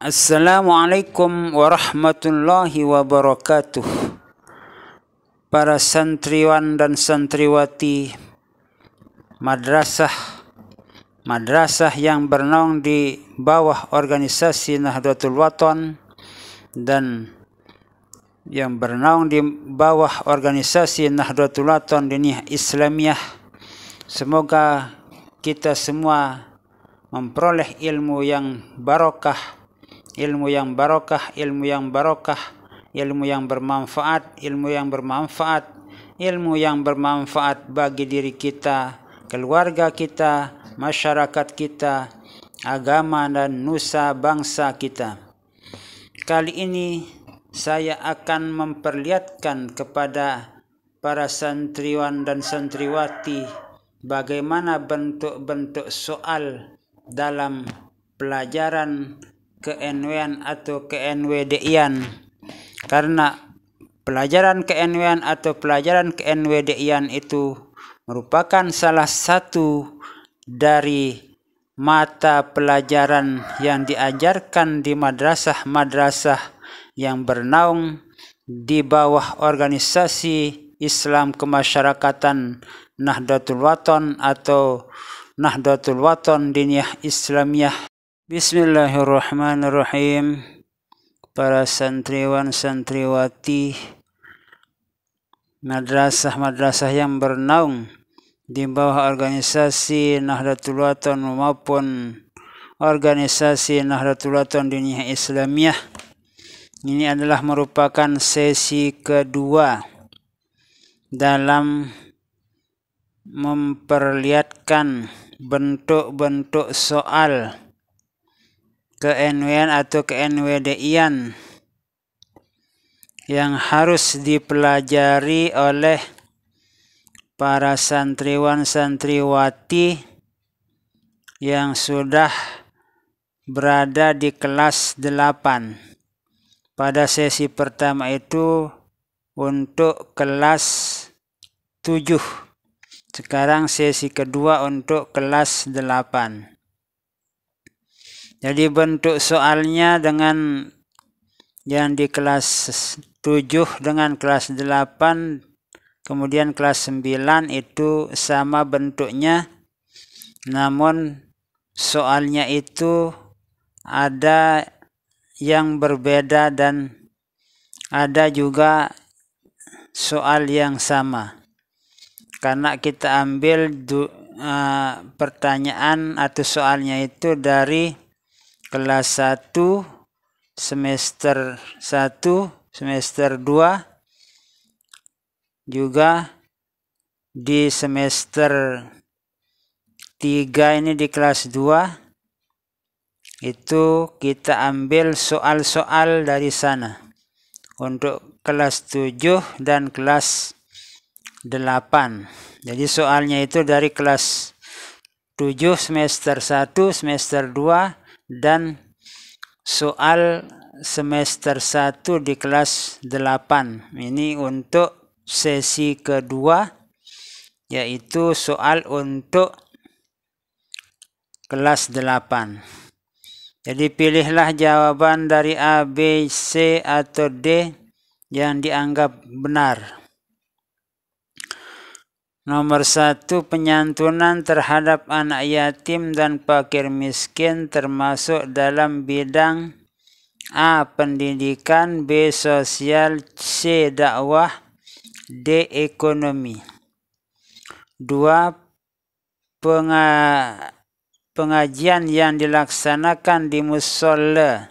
Assalamualaikum warahmatullahi wabarakatuh. Para santriwan dan santriwati madrasah yang bernaung di bawah organisasi Nahdlatul Wathon dan yang bernaung di bawah organisasi Nahdlatul Wathon Diniyah Islamiyah. Semoga kita semua memperoleh ilmu yang barokah, ilmu yang bermanfaat, ilmu yang bermanfaat bagi diri kita, keluarga kita, masyarakat kita, agama dan nusa bangsa kita. Kali ini saya akan memperlihatkan kepada para santriwan dan santriwati bagaimana bentuk-bentuk soal dalam pelajaran ke-NW-an atau ke-NWDI-an, karena pelajaran ke-NW-an atau pelajaran ke-NWDI-an itu merupakan salah satu dari mata pelajaran yang diajarkan di madrasah-madrasah yang bernaung di bawah organisasi Islam kemasyarakatan Nahdlatul Wathon atau Nahdlatul Wathon Diniyah Islamiyah. Bismillahirrahmanirrahim. Para santriwan santriwati madrasah yang bernaung di bawah organisasi Nahdlatul Wathon maupun organisasi Nahdlatul Wathon Diniyah Islamiyah, ini adalah merupakan sesi kedua dalam memperlihatkan bentuk-bentuk soal ke-NW-an atau ke-NWDI-an yang harus dipelajari oleh para santriwan santriwati yang sudah berada di kelas 8. Pada sesi pertama itu untuk kelas 7. Sekarang sesi kedua untuk kelas 8. Jadi bentuk soalnya dengan yang di kelas 7 dengan kelas 8, kemudian kelas 9 itu sama bentuknya, namun soalnya itu ada yang berbeda dan ada juga soal yang sama. Karena kita ambil pertanyaan atau soalnya itu dari kelas 1, semester 1, semester 2, juga di semester 3 ini di kelas 2, itu kita ambil soal-soal dari sana. Untuk kelas 7 dan kelas 8. Jadi soalnya itu dari kelas 7 semester 1, semester 2, dan soal semester 1 di kelas 8. Ini untuk sesi kedua, yaitu soal untuk kelas 8. Jadi pilihlah jawaban dari A, B, C atau D yang dianggap benar. Nomor 1, penyantunan terhadap anak yatim dan fakir miskin termasuk dalam bidang A. pendidikan, B. sosial, C. dakwah, D. ekonomi. 2. Pengajian yang dilaksanakan di mushola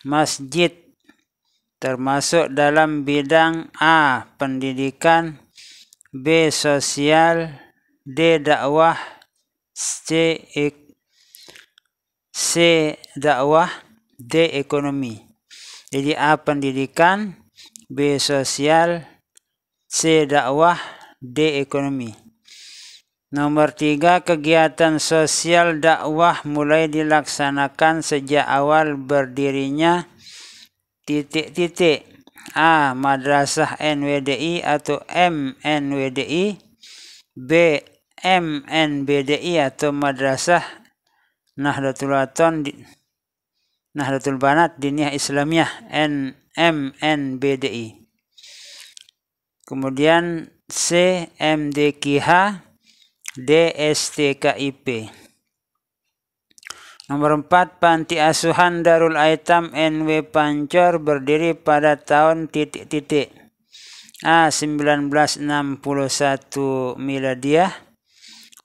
masjid termasuk dalam bidang A. pendidikan, B. sosial, D. dakwah, C. dakwah, D. ekonomi. Jadi A. pendidikan, B. sosial, C. dakwah, D. ekonomi. Nomor 3, kegiatan sosial dakwah mulai dilaksanakan sejak awal berdirinya ... A. Madrasah NWDI atau MNWDI, B. MNBDI atau Madrasah Nahdlatul Wathon Nahdlatul Banat Diniyah Islamiyah MNBDI. Kemudian C. MDQH D. STKIP. Nomor 4, Panti Asuhan Darul Aitam NW Pancor berdiri pada tahun ... A. 1961 miladiah,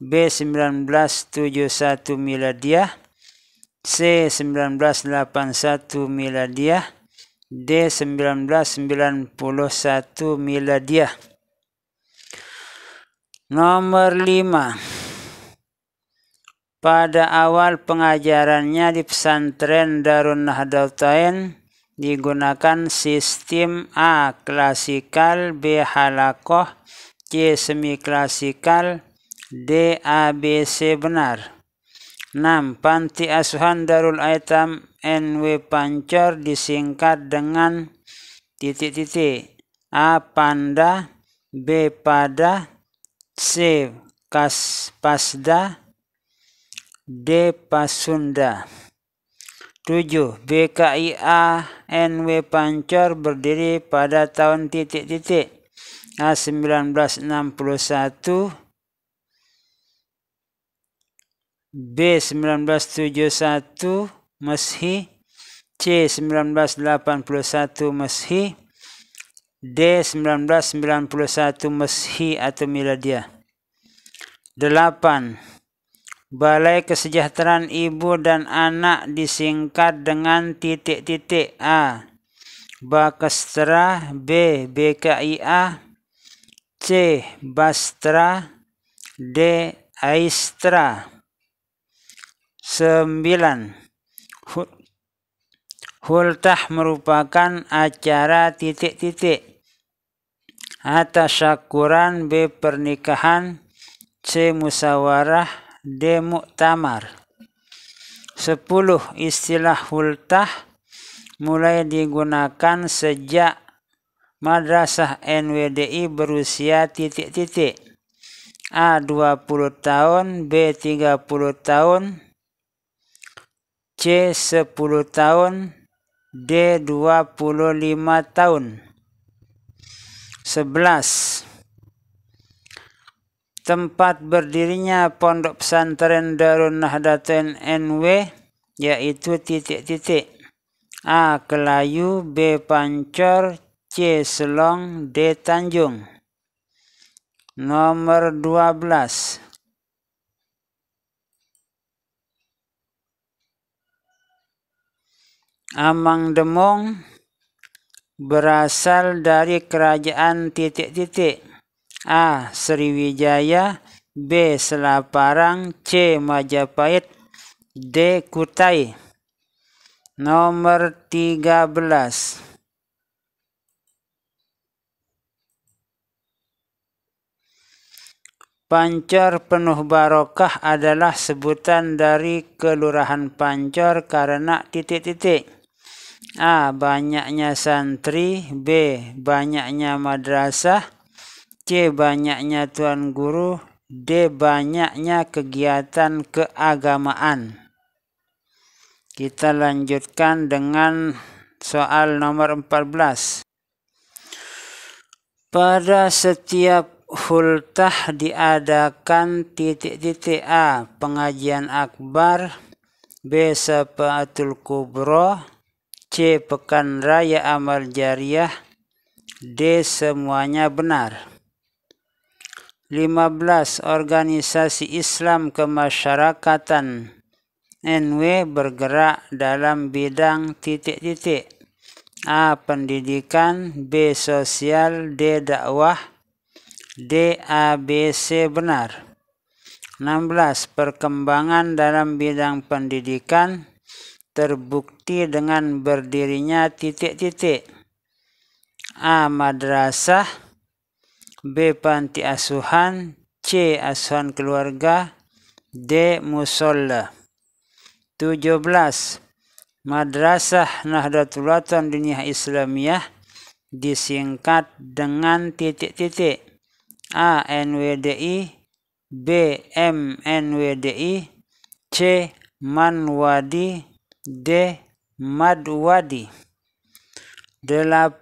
B. 1971 miladiah, C. 1981 miladiah, D. 1991 miladiah. Nomor 5. Pada awal pengajarannya di pesantren Darun Nahdlatain digunakan sistem A. klasikal, B. halakoh, C. semi klasikal, D. ABC benar. 6. Panti Asuhan Darul Aitam NW Pancor disingkat dengan ... A. Panda, B. Pada, C. Pasda, D. Pasunda. 7. BKIA NW Pancor berdiri pada tahun ... A. 1961, B. 1971 Masehi, C. 1981 Masehi, D. 1991 Masehi atau miladiah. 8. Balai Kesejahteraan Ibu dan Anak disingkat dengan ... A. Bakestra, B. BKIA, C. Bastra, D. Aistra. 9. Hultah merupakan acara ... A. Tasyakuran, B. Pernikahan, C. Musyawarah, D. Muktamar. 10. Istilah hultah mulai digunakan sejak Madrasah NWDI berusia ... A. 20 tahun, B. 30 tahun, C. 10 tahun, D. 25 tahun. 11. Tempat berdirinya Pondok Pesantren Darun Nahdlatain NW yaitu ... A. Kelayu, B. Pancor, C. Selong, D. Tanjung. Nomor 12. Amang Demong berasal dari kerajaan ... A. Sriwijaya, B. Selaparang, C. Majapahit, D. Kutai. Nomor 13. Pancor Penuh Barokah adalah sebutan dari Kelurahan Pancor karena ... A. Banyaknya santri, B. Banyaknya madrasah, C. Banyaknya tuan guru, D. Banyaknya kegiatan keagamaan. Kita lanjutkan dengan soal nomor 14. Pada setiap hultah diadakan ... A. Pengajian akbar, B. Syafaatul kubro, C. Pekan Raya Amal Jariah, D. Semuanya benar. 15. Organisasi Islam Kemasyarakatan NW bergerak dalam bidang ... A. Pendidikan, B. Sosial, D. Dakwah, D. ABC benar. 16. Perkembangan dalam bidang pendidikan terbukti dengan berdirinya ... A. Madrasah, B. Panti Asuhan, C. Asuhan Keluarga, D. Musola. 17. Madrasah Nahdlatul Diniyah Islamiyah disingkat dengan ... A. NWDI, B. MNWDI, C. Manwadi, D. Madwadi. 18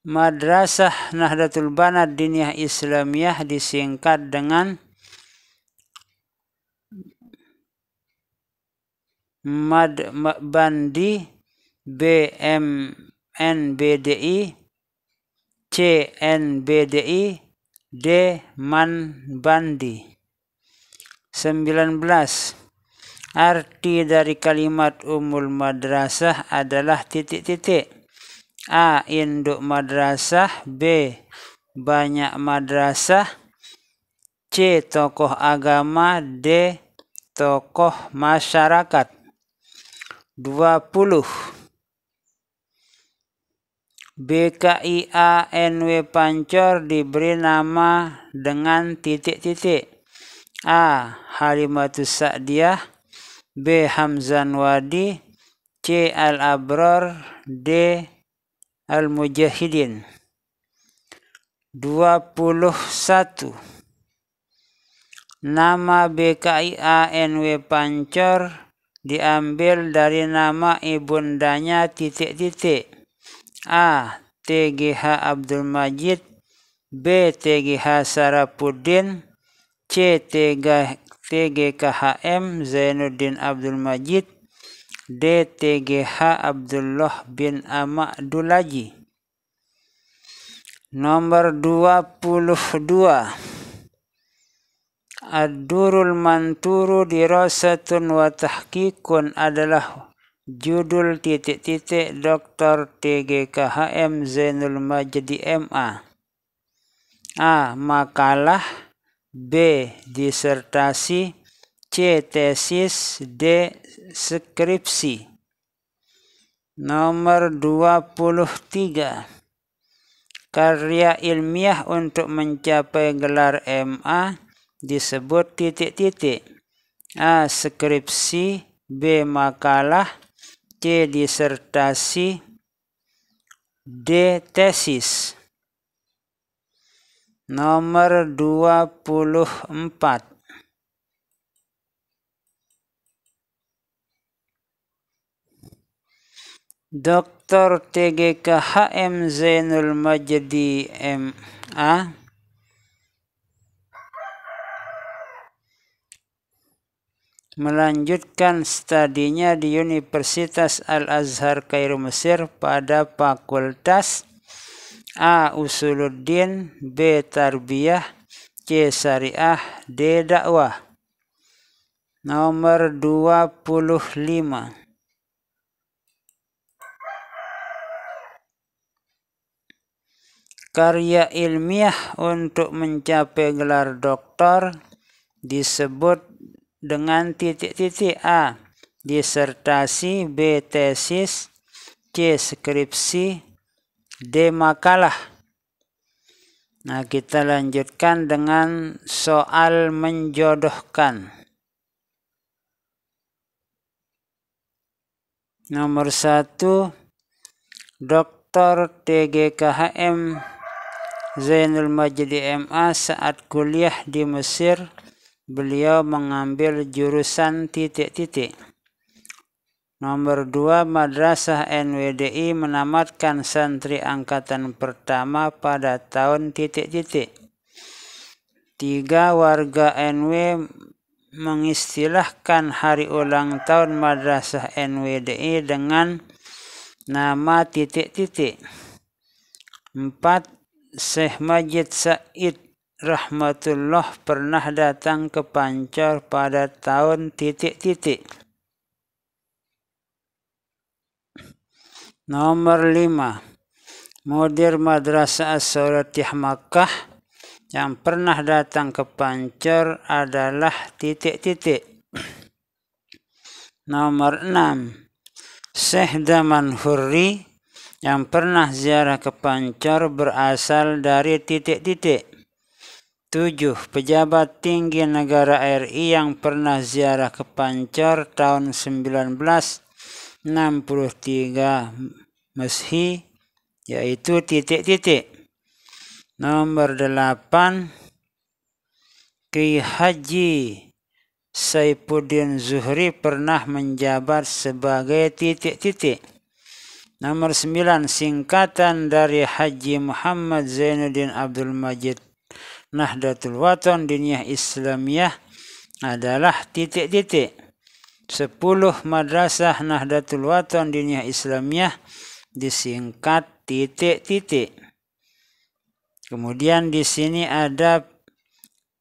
Madrasah Nahdlatul Banat Diniyah Islamiyah disingkat dengan Bandi, BMNBDI, CNBDI, D Manbandi. 19 Arti dari kalimat Ummul Madrasah adalah titik-titik. A. Induk madrasah. B. Banyak madrasah. C. Tokoh agama. D. Tokoh masyarakat. 20 BKIANW Pancor diberi nama dengan titik-titik. A. Halimatus Sa'diyah. B. Hamzan Wadi. C. Al-Abrar. D. Al-Mujahidin. 21 Nama BKIANW Pancor diambil dari nama ibundanya titik-titik. A. TGH Abdul Majid. B. TGH Sarapuddin. C. TGKHM Zainuddin Abdul Majid. D. TGH Abdullah bin Amadulaji. Nomor 22 Ad-Durul Manturu Dirasatun wa Tahqiqun adalah judul titik-titik Dr. TGKHM Zainul Majdi MA. A. Makalah. B. Disertasi. C. Tesis. D. Skripsi. Nomor 23 Karya ilmiah untuk mencapai gelar MA disebut titik-titik. A. Skripsi. B. Makalah. C. Disertasi. D. Tesis. Nomor 24 Dr. TGKHM Zainul Majdi MA melanjutkan studinya di Universitas Al-Azhar Kairo Mesir pada Fakultas A. Usuluddin. B. Tarbiyah. C. Syariah. D. Dakwah. Nomor 25 Karya ilmiah untuk mencapai gelar doktor disebut dengan titik-titik. A. Disertasi. B. Tesis. C. Skripsi. D. Makalah. Nah, kita lanjutkan dengan soal menjodohkan. Nomor 1. Dr. TGKHM Zainul Majdi MA saat kuliah di Mesir, beliau mengambil jurusan titik-titik. Nomor 2. Madrasah NWDI menamatkan santri angkatan pertama pada tahun titik-titik. 3. Warga NW mengistilahkan hari ulang tahun Madrasah NWDI dengan nama titik-titik. 4. Syekh Majid Said rahmatullah pernah datang ke Pancor pada tahun titik-titik. Nomor 5. Mudir Madrasah As-Saulatiyah Makkah yang pernah datang ke Pancor adalah titik-titik. Nomor 6. Syekh Daman Hurri yang pernah ziarah ke Pancor berasal dari titik-titik. 7. Pejabat tinggi negara RI yang pernah ziarah ke Pancor tahun 1963 Masehi, yaitu titik-titik. Nomor 8. Kiai Haji Saifuddin Zuhri pernah menjabat sebagai titik-titik. Nomor 9, singkatan dari Haji Muhammad Zainuddin Abdul Majid Nahdlatul Wathon Diniyah Islamiyah adalah titik-titik. 10, Madrasah Nahdlatul Wathon Diniyah Islamiyah disingkat titik-titik. Kemudian di sini ada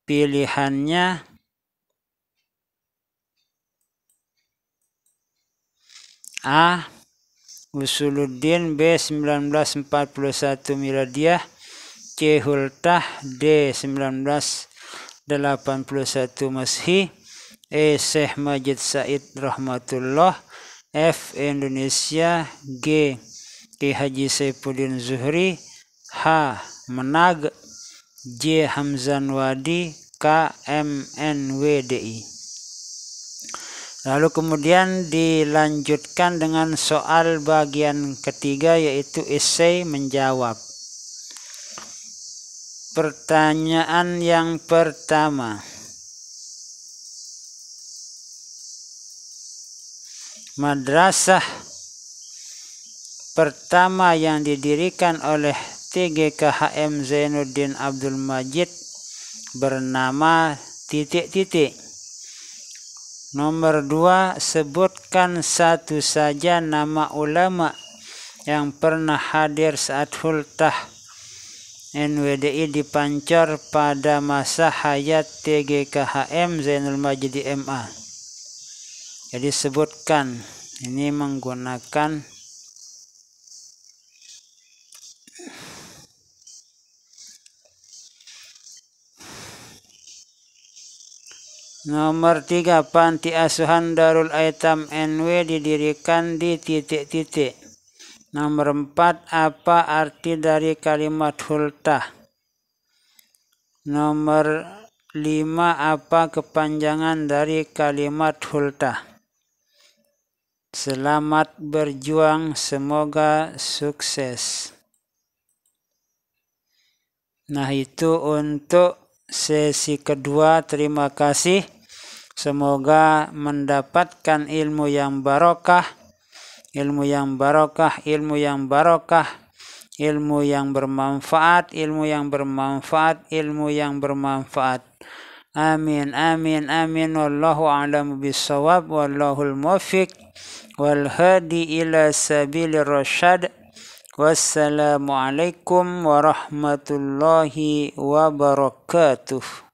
pilihannya A. Usuluddin, B. 1941 Miladiyah, C. Hultah, D. 1981 Masehi, E. Syekh Majid Said Rahmatullah, F. Indonesia, G. Kiai Haji Saifuddin Zuhri, H. Menag, J. Hamzan Wadi, K. MNWDI. Lalu kemudian dilanjutkan dengan soal bagian ketiga, yaitu esai menjawab. Pertanyaan yang pertama. Madrasah pertama yang didirikan oleh TGKHM Zainuddin Abdul Majid bernama titik-titik. Nomor 2, sebutkan satu saja nama ulama yang pernah hadir saat Hultah NWDI di Pancor pada masa hayat TGKHM Zainul Majid MA. Jadi sebutkan, ini menggunakan nomor 3, Panti Asuhan Darul Aitam NW didirikan di titik-titik. Nomor 4, apa arti dari kalimat Hultah? Nomor 5, apa kepanjangan dari kalimat Hultah? Selamat berjuang, semoga sukses. Nah, itu untuk sesi kedua. Terima kasih. Semoga mendapatkan ilmu yang barokah, ilmu yang barokah, ilmu yang barokah, ilmu yang bermanfaat, ilmu yang bermanfaat, ilmu yang bermanfaat. Amin, amin, amin. Wallahu a'lamu bissawab, wallahul muwaffiq, wal hadi ila sabilir rasyad. Wassalamualaikum warahmatullahi wabarakatuh.